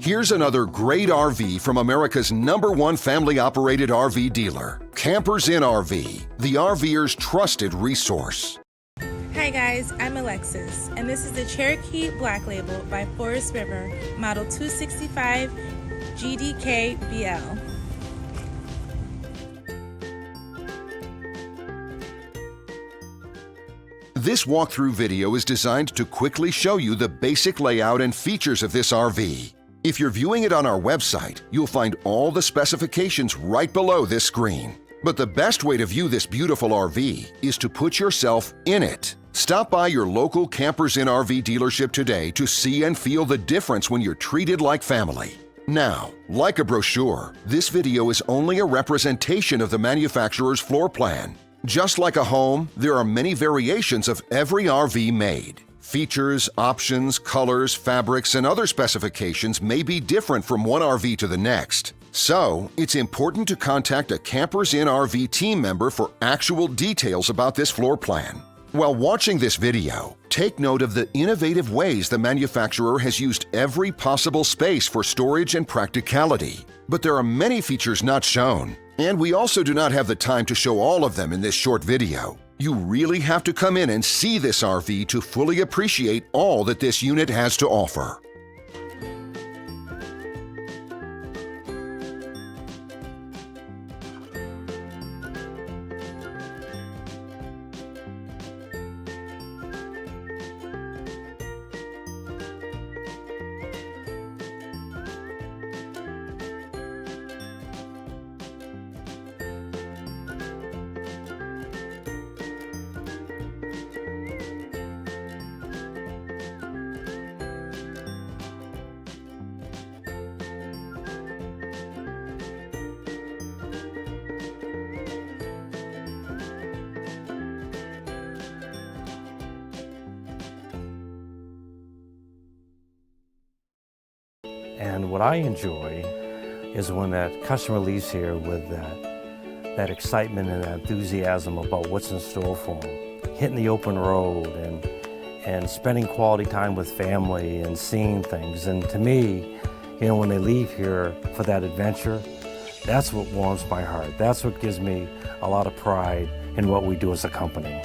Here's another great RV from America's #1 family-operated RV dealer, Campers Inn RV, the RVer's trusted resource. Hi guys, I'm Alexis, and this is the Cherokee Black Label by Forest River, model 265 GDK BL. This walkthrough video is designed to quickly show you the basic layout and features of this RV. If you're viewing it on our website, you'll find all the specifications right below this screen. But the best way to view this beautiful RV is to put yourself in it. Stop by your local Campers Inn RV dealership today to see and feel the difference when you're treated like family. Now, like a brochure, this video is only a representation of the manufacturer's floor plan. Just like a home, there are many variations of every RV made. Features, options, colors, fabrics, and other specifications may be different from one RV to the next. So, it's important to contact a Campers Inn RV team member for actual details about this floor plan. While watching this video, take note of the innovative ways the manufacturer has used every possible space for storage and practicality. But there are many features not shown, and we also do not have the time to show all of them in this short video. You really have to come in and see this RV to fully appreciate all that this unit has to offer. And what I enjoy is when that customer leaves here with that excitement and that enthusiasm about what's in store for them. Hitting the open road and spending quality time with family and seeing things. And to me, when they leave here for that adventure, that's what warms my heart. That's what gives me a lot of pride in what we do as a company.